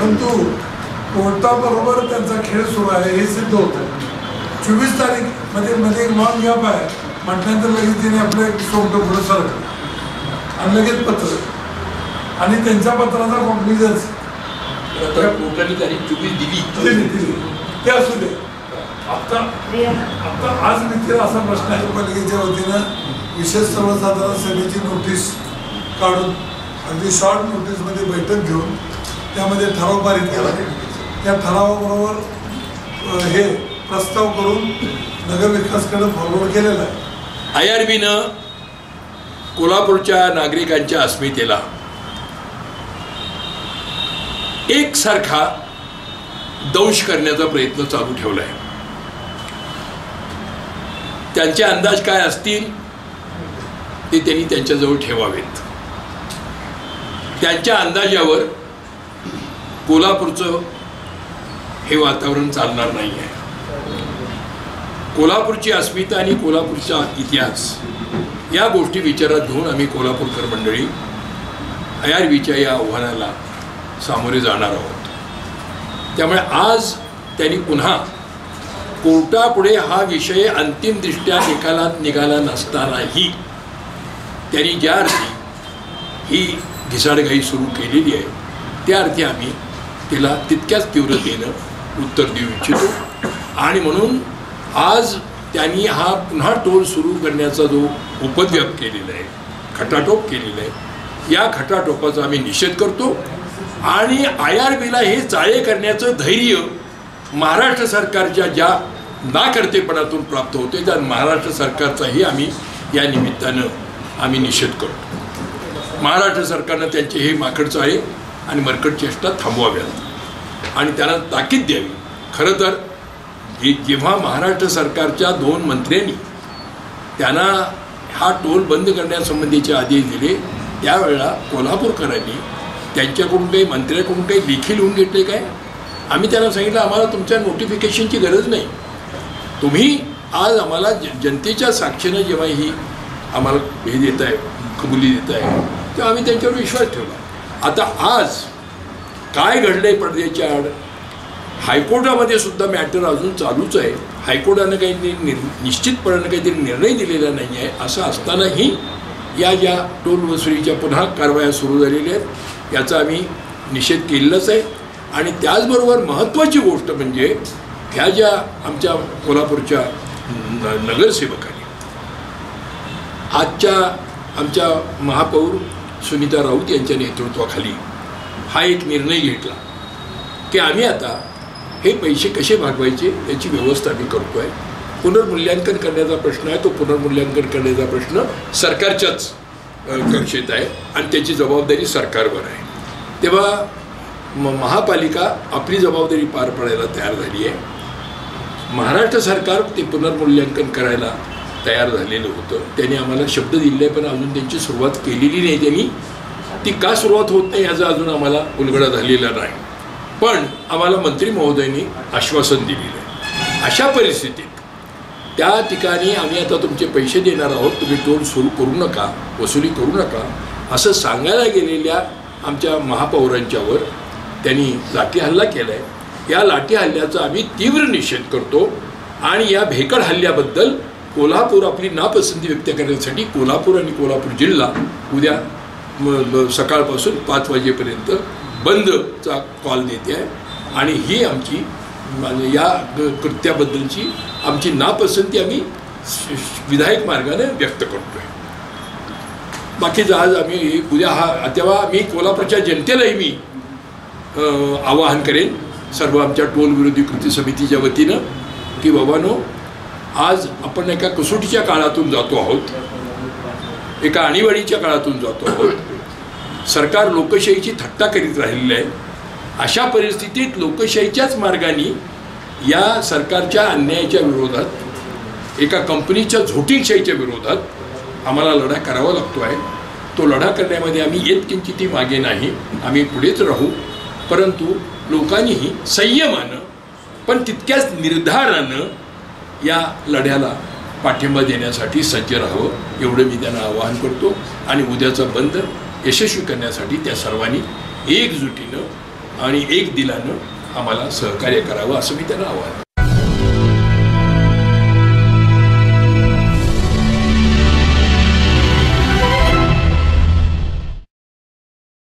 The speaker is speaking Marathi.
परंतु कोर्टाबरोबर त्यांचा खेळ सुरू आहे हे सिद्ध होतं. 24 तारीख मध्ये एक लॉंग गॅप आहे म्हटल्यानंतर लगेच तिने आपलं एक सोमटं पुढं सरकलं आणि लगेच पत्र आणि त्यांच्या पत्राचा कॉम्प्लिजन्स कोर्टाने तारीख 24 दिली ते असू दे. आता आज मित्र असा प्रश्न आहे पालिकेच्या वतीनं विशेष सर्वसाधारण सभेची नोटीस काढून अगदी शॉर्ट नोटीसमध्ये बैठक घेऊन त्यामध्ये ठराव पारित केला. त्या ठरावाबरोबर हे प्रस्ताव करून नगरविकासकडे फॉरवर्ड केलेला आहे. IRBनं कोल्हापूरच्या नागरिकांच्या अस्मितेला एकसारखा दंश करण्याचा प्रयत्न चालू ठेवला आहे. त्यांचे अंदाज काय असतील ते त्यांनी त्यांच्याजवळ ठेवावेत. त्यांच्या अंदाजावर कोल्हापूरचं हे वातावरण चालणार नाही आहे. कोल्हापूरची अस्मिता आणि कोल्हापूरचा इतिहास या गोष्टी विचारात घेऊन आम्ही कोल्हापूरकर मंडळी IRBच्या या आव्हानाला सामोरे जाणार आहोत. त्यामुळे आज त्यांनी पुन्हा कोर्टापुढे हा विषय अंतिमदृष्ट्या निघाला नसतानाही त्यांनी ज्या अर्थी ही घिसाडघाई सुरू केलेली आहे त्या अर्थी आम्ही तिला तितक्याच तीव्रतेनं उत्तर देऊ इच्छितो. आणि म्हणून आज त्यांनी हा पुन्हा टोल सुरू करण्याचा जो उपद्व्याप केलेला आहे, खटाटोप केलेला आहे, या खटाटोपाचा आम्ही निषेध करतो. आणि IRBला हे चाळे करण्याचं धैर्य महाराष्ट्र सरकारच्या ज्या नाकर्तेपणातून प्राप्त होते त्या महाराष्ट्र सरकारचाही आम्ही या निमित्तानं आम्ही निषेध करतो. महाराष्ट्र सरकारनं त्यांचे हे माकड चाळे आणि मरकट चेष्टा थांबवाव्यात आणि त्यांना ताकीद द्यावी. खरं तर जेव्हा महाराष्ट्र सरकारच्या 2 मंत्र्यांनी त्यांना हा टोल बंद करण्यासंबंधीचे आदेश दिले त्यावेळेला कोल्हापूरकरांनी त्यांच्याकडून काही मंत्र्याकडून काही लेखी लिहून घेतले काय? आम्ही त्यांना सांगितलं आम्हाला तुमच्या नोटिफिकेशनची गरज नाही. तुम्ही आज आम्हाला जनतेच्या साक्षीनं जेव्हा ही आम्हाला हे देत आहे, कबुली देत आहे, तेव्हा आम्ही त्यांच्यावर विश्वास ठेवला. आता आज काय घडलं आहे पडद्याच्या आड, हायकोर्टामध्ये सुद्धा मॅटर अजून चालूच आहे. हायकोर्टानं काही निश्चितपणानं काहीतरी निर्णय दिलेला नाही आहे. असं असतानाही या ज्या टोल वसुलीच्या पुन्हा कारवाया सुरू झालेल्या आहेत याचा आम्ही निषेध केलेलाच आहे. आणि त्याचबरोबर महत्त्वाची गोष्ट म्हणजे ह्या ज्या आमच्या कोल्हापूरच्या नगरसेवकांनी आजच्या आमच्या महापौर सुनीता राऊत यांच्या नेतृत्वाखाली हा एक निर्णय घेतला की आम्ही आता हे पैसे कसे भागवायचे याची व्यवस्था आम्ही करतो आहे. पुनर्मूल्यांकन करण्याचा प्रश्न आहे, तो पुनर्मूल्यांकन करण्याचा प्रश्न सरकारच्याच कक्षेत आहे आणि त्याची जबाबदारी सरकारवर आहे. तेव्हा महापालिका आपली जबाबदारी पार पाडायला तयार झाली आहे. महाराष्ट्र सरकार ते पुनर्मूल्यांकन करायला तयार झालेलं होतं. त्यांनी आम्हाला शब्द दिले पण अजून त्यांची सुरुवात केलेली नाही. त्यांनी ती का सुरुवात होत नाही याचा अजून आम्हाला उलगडा झालेला नाही. पण आम्हाला मंत्री महोदयांनी आश्वासन दिलेलं आहे. अशा परिस्थितीत त्या ठिकाणी आम्ही आता तुमचे पैसे देणार आहोत, तुम्ही टोल सुरू करू नका, वसुली करू नका असं सांगायला गेलेल्या आमच्या महापौरांच्यावर त्यांनी लाठी हल्ला केला आहे. या लाठी हल्ल्याचा आम्ही तीव्र निषेध करतो. आणि या भेकड हल्ल्याबद्दल कोल्हापूर आपली नापसंती व्यक्त करण्यासाठी कोल्हापूर आणि कोल्हापूर जिल्हा उद्या सकाळपासून 5 वाजेपर्यंत बंदचा कॉल देते आहे. आणि ही आमची या कृत्याबद्दलची आमची नापसंती आम्ही विधायक मार्गाने व्यक्त करतो आहे. बाकीचं आज आम्ही उद्या तेव्हा मी कोल्हापूरच्या जनतेलाही मी आवाहन करेन सर्व आमच्या टोल विरोधी कृती समितीच्या वतीनं की बाबांनो, आज आपण एका कसोटीच्या काळातून जातो आहोत, एका आणीबाणीच्या काळातून जातो आहोत. सरकार लोकशाहीची थट्टा करीत राहिलेलं आहे. अशा परिस्थितीत लोकशाहीच्याच मार्गाने या सरकारच्या अन्यायाच्या विरोधात, एका कंपनीच्या झोटीशाहीच्या विरोधात आम्हाला लढा करावा लागतो आहे. तो लढा करण्यामध्ये आम्ही येतकिंचितही मागे नाही, आम्ही पुढेच राहू. परंतु लोकांनीही संयमानं पण तितक्याच निर्धारानं या लढ्याला पाठिंबा देण्यासाठी सज्ज राहावं एवढं मी त्यांना आवाहन करतो. आणि उद्याचा बंद यशस्वी करण्यासाठी त्या सर्वांनी एकजुटीनं आणि एक दिलानं आम्हाला सहकार्य करावं असं मी त्यांना आवाहन